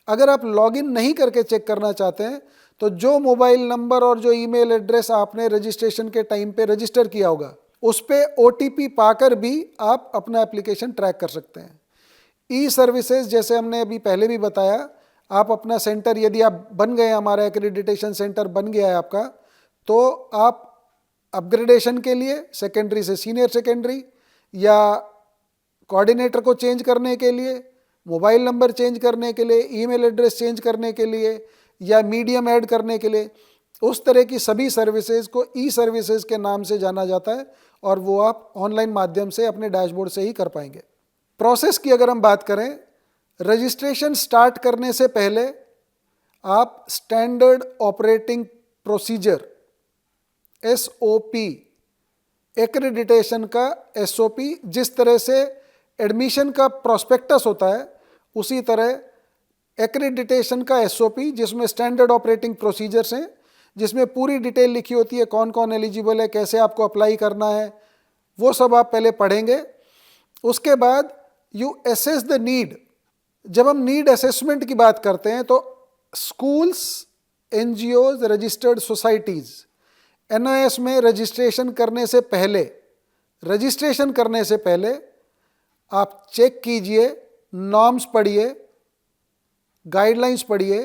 अगर आप लॉगिन नहीं करके चेक करना चाहते हैं तो जो मोबाइल नंबर और जो ईमेल एड्रेस आपने रजिस्ट्रेशन के टाइम पे रजिस्टर किया होगा उस पर OTP पाकर भी आप अपना एप्लीकेशन ट्रैक कर सकते हैं। ई सर्विसेज जैसे हमने अभी पहले भी बताया, आप अपना सेंटर यदि आप बन गए, हमारा एक्रेडिटेशन सेंटर बन गया है आपका, तो आप अपग्रेडेशन के लिए सेकेंडरी से सीनियर सेकेंडरी या कोऑर्डिनेटर को चेंज करने के लिए, मोबाइल नंबर चेंज करने के लिए, ईमेल एड्रेस चेंज करने के लिए या मीडियम ऐड करने के लिए, उस तरह की सभी सर्विसेज को ई सर्विसेज के नाम से जाना जाता है और वो आप ऑनलाइन माध्यम से अपने डैशबोर्ड से ही कर पाएंगे। प्रोसेस की अगर हम बात करें, रजिस्ट्रेशन स्टार्ट करने से पहले आप standard operating procedure SOP, accreditation का SOP, जिस तरह से एडमिशन का प्रोस्पेक्टस होता है उसी तरह एक्रेडिटेशन का SOP, जिसमें स्टैंडर्ड ऑपरेटिंग प्रोसीजर्स हैं, जिसमें पूरी डिटेल लिखी होती है, कौन कौन एलिजिबल है, कैसे आपको अप्लाई करना है, वो सब आप पहले पढ़ेंगे। उसके बाद यू एसेस द नीड। जब हम नीड असेसमेंट की बात करते हैं तो schools, NGOs, registered societies NOS में रजिस्ट्रेशन करने से पहले, आप चेक कीजिए, नॉर्म्स पढ़िए, गाइडलाइंस पढ़िए,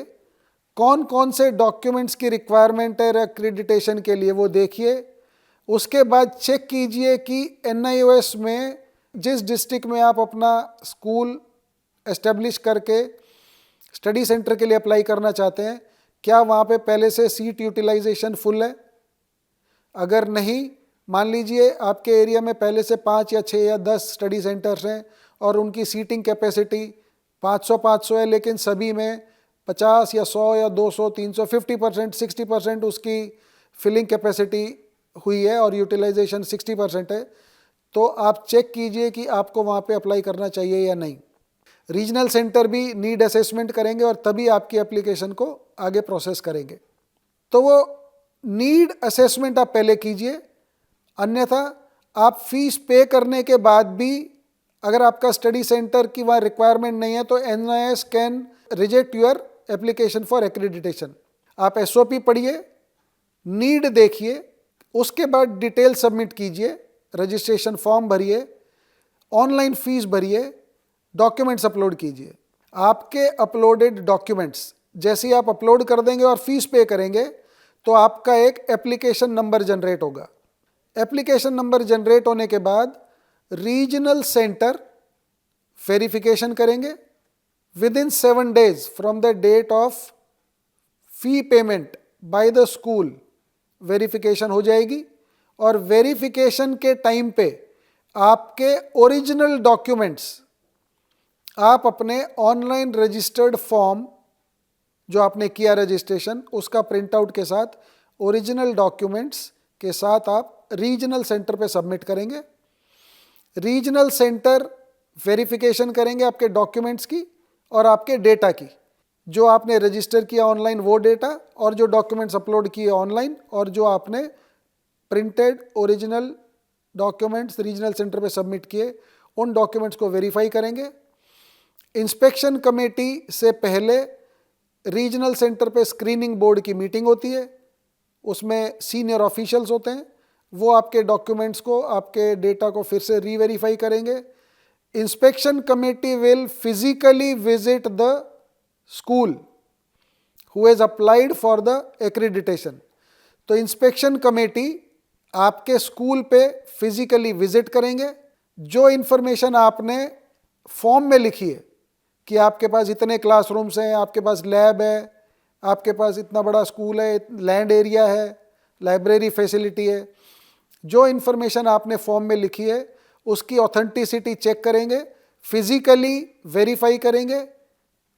कौन कौन से डॉक्यूमेंट्स की रिक्वायरमेंट है एक्रेडिटेशन के लिए वो देखिए। उसके बाद चेक कीजिए कि NIOS में जिस डिस्ट्रिक्ट में आप अपना स्कूल एस्टेब्लिश करके स्टडी सेंटर के लिए अप्लाई करना चाहते हैं, क्या वहाँ पे पहले से सीट यूटिलाइजेशन फुल है। अगर नहीं, मान लीजिए आपके एरिया में पहले से 5 या 6 या 10 स्टडी सेंटर्स हैं और उनकी सीटिंग कैपेसिटी 500 है, लेकिन सभी में 50 या 100 या 200, 300, 50%, 60% उसकी फिलिंग कैपेसिटी हुई है और यूटिलाइजेशन 60% है, तो आप चेक कीजिए कि आपको वहाँ पे अप्लाई करना चाहिए या नहीं। रीजनल सेंटर भी नीड असेसमेंट करेंगे और तभी आपकी एप्लीकेशन को आगे प्रोसेस करेंगे। तो वो नीड असेसमेंट आप पहले कीजिए, अन्यथा आप फीस पे करने के बाद भी अगर आपका स्टडी सेंटर की वहाँ रिक्वायरमेंट नहीं है तो NIS can reject your application for accreditation. आप SOP पढ़िए, नीड देखिए, उसके बाद डिटेल सबमिट कीजिए, रजिस्ट्रेशन फॉर्म भरिए, ऑनलाइन फीस भरिए, डॉक्यूमेंट्स अपलोड कीजिए। आपके अपलोडेड डॉक्यूमेंट्स जैसे ही आप अपलोड कर देंगे और फीस पे करेंगे तो आपका एक एप्लीकेशन नंबर जनरेट होगा। एप्लीकेशन नंबर जनरेट होने के बाद रीजनल सेंटर वेरिफिकेशन करेंगे। Within 7 days from the date of fee payment by the school verification हो जाएगी और वेरिफिकेशन के टाइम पे आपके ओरिजिनल डॉक्यूमेंट्स आप अपने ऑनलाइन रजिस्टर्ड फॉर्म जो आपने किया रजिस्ट्रेशन, उसका प्रिंट आउट के साथ ओरिजिनल डॉक्यूमेंट्स के साथ आप रीजनल सेंटर पे सबमिट करेंगे। रीजनल सेंटर वेरिफिकेशन करेंगे आपके डॉक्यूमेंट्स की और आपके डेटा की, जो आपने रजिस्टर किया ऑनलाइन वो डेटा, और जो डॉक्यूमेंट्स अपलोड किए ऑनलाइन, और जो आपने printed original documents regional centre पे सबमिट किए, उन डॉक्यूमेंट्स को वेरीफाई करेंगे। इंस्पेक्शन कमेटी से पहले रीजनल सेंटर पे स्क्रीनिंग बोर्ड की मीटिंग होती है, उसमें सीनियर ऑफिशियल्स होते हैं, वो आपके डॉक्यूमेंट्स को, आपके डेटा को फिर से रीवेरीफाई करेंगे। Inspection committee will physically visit the school who has applied for the accreditation. तो इंस्पेक्शन कमेटी आपके स्कूल पे फिजिकली विजिट करेंगे। जो इंफॉर्मेशन आपने फॉर्म में लिखी है कि आपके पास इतने क्लासरूम्स हैं, आपके पास लैब है, आपके पास इतना बड़ा स्कूल है, लैंड एरिया है, लाइब्रेरी फैसिलिटी है, जो इन्फॉर्मेशन आपने फॉर्म में लिखी है उसकी ऑथेंटिसिटी चेक करेंगे, फिजिकली वेरीफाई करेंगे,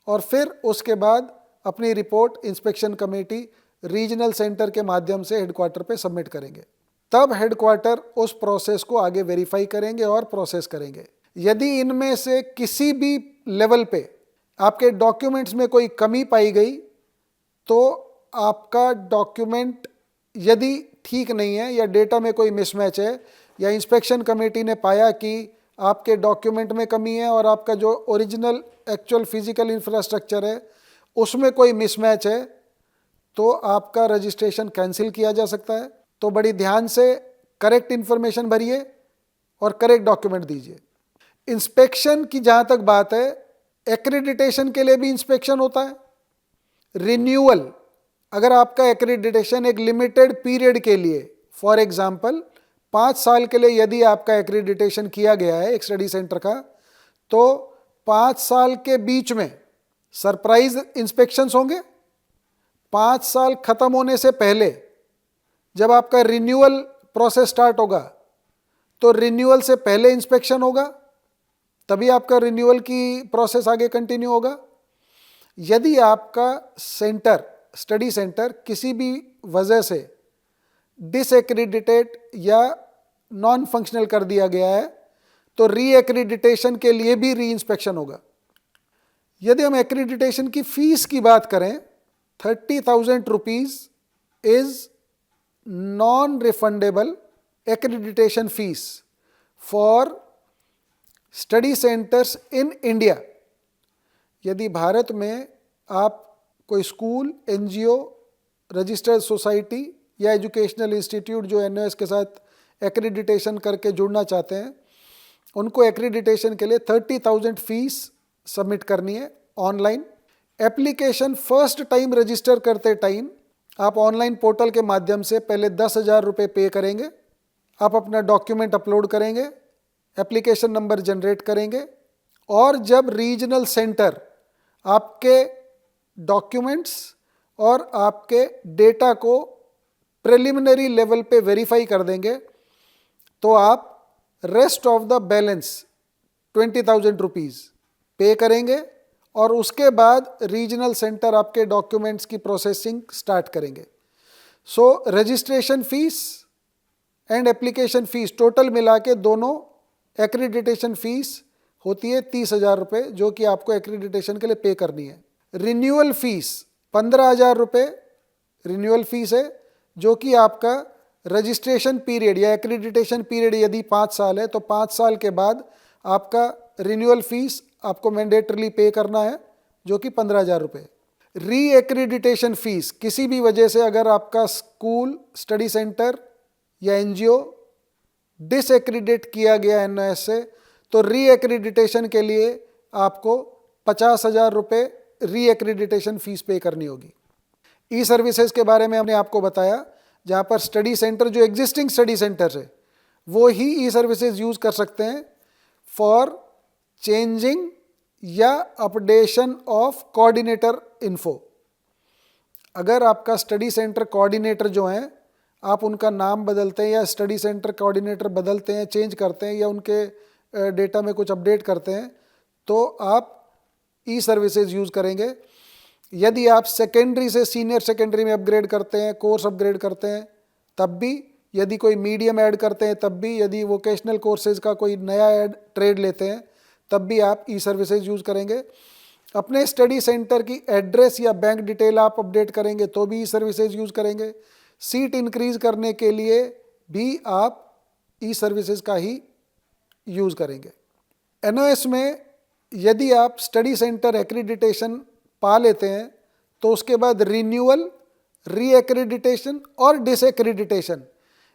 और फिर उसके बाद अपनी report inspection committee regional centre के माध्यम से हेडक्वार्टर पे सबमिट करेंगे। तब हेडक्वार्टर उस प्रोसेस को आगे वेरीफाई करेंगे और प्रोसेस करेंगे। यदि इनमें से किसी भी लेवल पे आपके डॉक्यूमेंट्स में कोई कमी पाई गई, तो आपका डॉक्यूमेंट यदि ठीक नहीं है या डेटा में कोई मिसमैच है, या इंस्पेक्शन कमेटी ने पाया कि आपके डॉक्यूमेंट में कमी है और आपका जो ओरिजिनल एक्चुअल फिजिकल इंफ्रास्ट्रक्चर है उसमें कोई मिसमैच है, तो आपका रजिस्ट्रेशन कैंसिल किया जा सकता है। तो बड़ी ध्यान से करेक्ट इन्फॉर्मेशन भरिए और करेक्ट डॉक्यूमेंट दीजिए। इंस्पेक्शन की जहाँ तक बात है, एक्रेडिटेशन के लिए भी इंस्पेक्शन होता है। रिन्यूअल, अगर आपका एक्रेडिटेशन एक लिमिटेड पीरियड के लिए, फॉर एग्जांपल 5 साल के लिए यदि आपका एक्रेडिटेशन किया गया है एक स्टडी सेंटर का, तो 5 साल के बीच में सरप्राइज इंस्पेक्शंस होंगे। 5 साल खत्म होने से पहले जब आपका रिन्यूअल प्रोसेस स्टार्ट होगा, तो रिन्यूअल से पहले इंस्पेक्शन होगा, तभी आपका रिन्यूअल की प्रोसेस आगे कंटिन्यू होगा। यदि आपका सेंटर, स्टडी सेंटर किसी भी वजह से डिसएक्रेडिटेट या नॉन फंक्शनल कर दिया गया है, तो रीएक्रेडिटेशन के लिए भी री इंस्पेक्शन होगा। यदि हम एक्रेडिटेशन की फीस की बात करें, 30,000 rupees is non refundable accreditation fees for study centres in India. यदि भारत में आप कोई स्कूल, एनजीओ, रजिस्टर्ड सोसाइटी या एजुकेशनल इंस्टीट्यूट जो एनओएस के साथ एक्रेडिटेशन करके जुड़ना चाहते हैं, उनको एक्रेडिटेशन के लिए 30,000 फीस सबमिट करनी है online. Application first time register करते टाइम आप ऑनलाइन पोर्टल के माध्यम से पहले 10,000 रुपये पे करेंगे। आप अपना डॉक्यूमेंट अपलोड करेंगे, एप्लीकेशन नंबर जनरेट करेंगे, और जब रीजनल सेंटर आपके डॉक्यूमेंट्स और आपके डेटा को प्रिलिमिनरी लेवल पे वेरीफाई कर देंगे, तो आप rest of the balance 20,000 rupees पे करेंगे, और उसके बाद रीजनल सेंटर आपके डॉक्यूमेंट्स की प्रोसेसिंग स्टार्ट करेंगे। सो registration fees and application fees total मिला के दोनों एक्रेडिटेशन फीस होती है 30,000 रुपये, जो कि आपको एक्रेडिटेशन के लिए पे करनी है। रिन्यूअल फीस 15,000 रुपये रिन्यूअल फीस है, जो कि आपका रजिस्ट्रेशन पीरियड या एक्रेडिटेशन पीरियड यदि 5 साल है, तो 5 साल के बाद आपका रिन्यूअल फीस आपको मैंडेटरली पे करना है, जो कि 15,000 रुपये। री एक्रेडिटेशन फीस, किसी भी वजह से अगर आपका स्कूल, स्टडी सेंटर या एनजीओ डिसएक्रेडिट किया गया एनओएस से, तो री एक्रेडिटेशन के लिए आपको 50,000 रुपये री एक्रेडिटेशन फीस पे करनी होगी। ई सर्विसेज के बारे में हमने आपको बताया, जहाँ पर स्टडी सेंटर जो एग्जिस्टिंग स्टडी सेंटर है वो ही ई सर्विसेज यूज़ कर सकते हैं फॉर चेंजिंग या अपडेशन ऑफ कोऑर्डिनेटर इन्फो। अगर आपका स्टडी सेंटर कोऑर्डिनेटर जो हैं, आप उनका नाम बदलते हैं या स्टडी सेंटर कोऑर्डिनेटर बदलते हैं, चेंज करते हैं, या उनके डेटा में कुछ अपडेट करते हैं, तो आप ई सर्विसेज यूज़ करेंगे। यदि आप सेकेंडरी से सीनियर सेकेंडरी में अपग्रेड करते हैं, कोर्स अपग्रेड करते हैं, तब भी, यदि कोई मीडियम ऐड करते हैं तब भी, यदि वोकेशनल कोर्सेज का कोई नया ट्रेड लेते हैं तब भी आप ई सर्विसेज यूज़ करेंगे। अपने स्टडी सेंटर की एड्रेस या बैंक डिटेल आप अपडेट करेंगे तो भी ई सर्विसेज यूज़ करेंगे। सीट इंक्रीज करने के लिए भी आप ई सर्विसेज का ही यूज़ करेंगे। एनओएस में यदि आप स्टडी सेंटर एक्रीडिटेशन पा लेते हैं तो उसके बाद रिन्यूअल, री एक्रीडिटेशन और डिसएक्रीडिटेशन,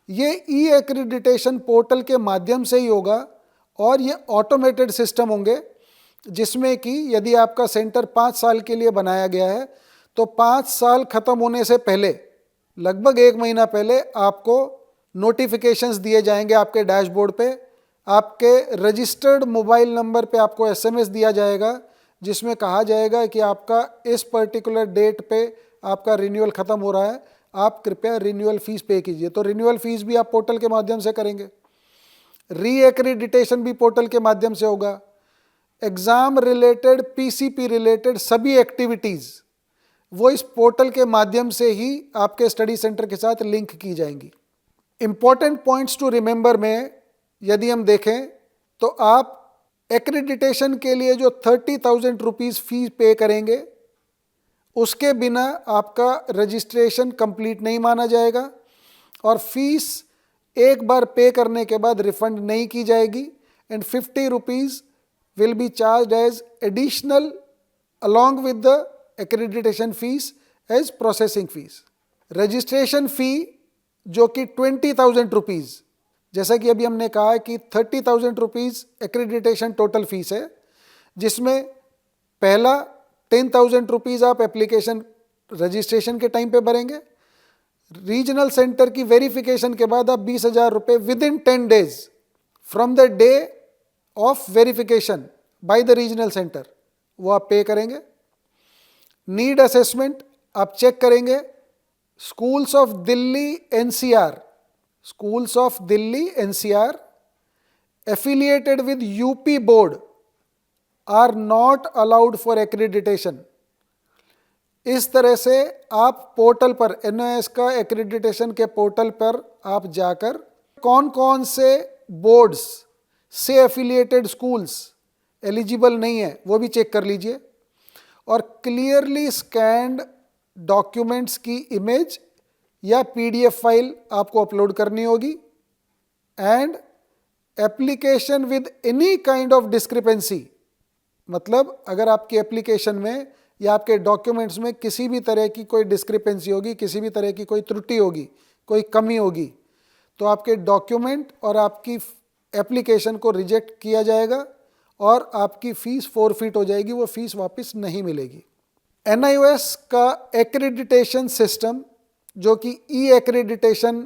ये ई एक्रीडिटेशन पोर्टल के माध्यम से ही होगा और ये ऑटोमेटेड सिस्टम होंगे, जिसमें कि यदि आपका सेंटर 5 साल के लिए बनाया गया है तो 5 साल ख़त्म होने से पहले, लगभग 1 महीना पहले, आपको नोटिफिकेशंस दिए जाएंगे आपके डैशबोर्ड पे। आपके रजिस्टर्ड मोबाइल नंबर पे आपको एसएमएस दिया जाएगा जिसमें कहा जाएगा कि आपका इस पर्टिकुलर डेट पे आपका रिन्यूअल ख़त्म हो रहा है, आप कृपया रिन्यूअल फीस पे कीजिए। तो रिन्यूअल फीस भी आप पोर्टल के माध्यम से करेंगे। री एक्रीडिटेशन भी पोर्टल के माध्यम से होगा। एग्ज़ाम रिलेटेड, पीसीपी रिलेटेड सभी एक्टिविटीज़ वो इस पोर्टल के माध्यम से ही आपके स्टडी सेंटर के साथ लिंक की जाएंगी। इम्पॉर्टेंट पॉइंट्स टू रिमेंबर में यदि हम देखें तो आप एक्रेडिटेशन के लिए जो 30,000 रुपीज़ फीस पे करेंगे उसके बिना आपका रजिस्ट्रेशन कंप्लीट नहीं माना जाएगा और फीस एक बार पे करने के बाद रिफंड नहीं की जाएगी। And 50 rupees will be charge as additional along with the accreditation fee as processing fee. Registration fee जो कि 20,000 रुपीज़, जैसा कि अभी हमने कहा कि 30,000 रुपीज़ एक्रेडिटेशन टोटल फीस है, जिसमें पहला 10,000 रुपीज़ आप एप्लीकेशन रजिस्ट्रेशन के टाइम पे भरेंगे। रीजनल सेंटर की वेरिफिकेशन के बाद आप 20,000 रुपये with in 10 days from the day of verification by the regional centre वो आप पे करेंगे। नीड असेसमेंट आप चेक करेंगे। Schools of Delhi NCR, schools of Delhi NCR affiliated with UP board are not allowed for accreditation। इस तरह से आप पोर्टल पर, एनओएस का एक्रेडिटेशन के पोर्टल पर आप जाकर कौन कौन से बोर्ड्स से एफिलिएटेड स्कूल्स एलिजिबल नहीं है वो भी चेक कर लीजिए और क्लियरली स्कैन्ड डॉक्यूमेंट्स की इमेज या पीडीएफ फाइल आपको अपलोड करनी होगी। And application with any kind of discrepancy, मतलब अगर आपकी एप्लीकेशन में या आपके डॉक्यूमेंट्स में किसी भी तरह की कोई डिस्क्रिपेंसी होगी, किसी भी तरह की कोई त्रुटि होगी, कोई कमी होगी, तो आपके डॉक्यूमेंट और आपकी एप्लीकेशन को रिजेक्ट किया जाएगा और आपकी फ़ीस फॉरफिट हो जाएगी, वो फ़ीस वापस नहीं मिलेगी। एनआईओएस का एक्रेडिटेशन सिस्टम जो कि ई एक्रेडिटेशन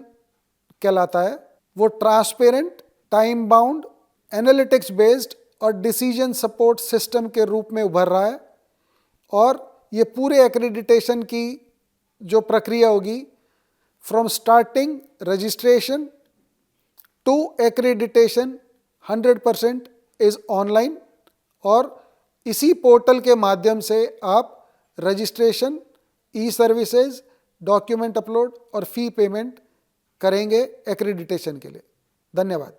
कहलाता है, वो transparent, time bound, analytics based और डिसीजन सपोर्ट सिस्टम के रूप में उभर रहा है। और ये पूरे एक्रेडिटेशन की जो प्रक्रिया होगी, from starting registration to accreditation 100% is online और इसी पोर्टल के माध्यम से आप registration, e services, document upload और फ़ी पेमेंट करेंगे एक्रेडिटेशन के लिए। धन्यवाद।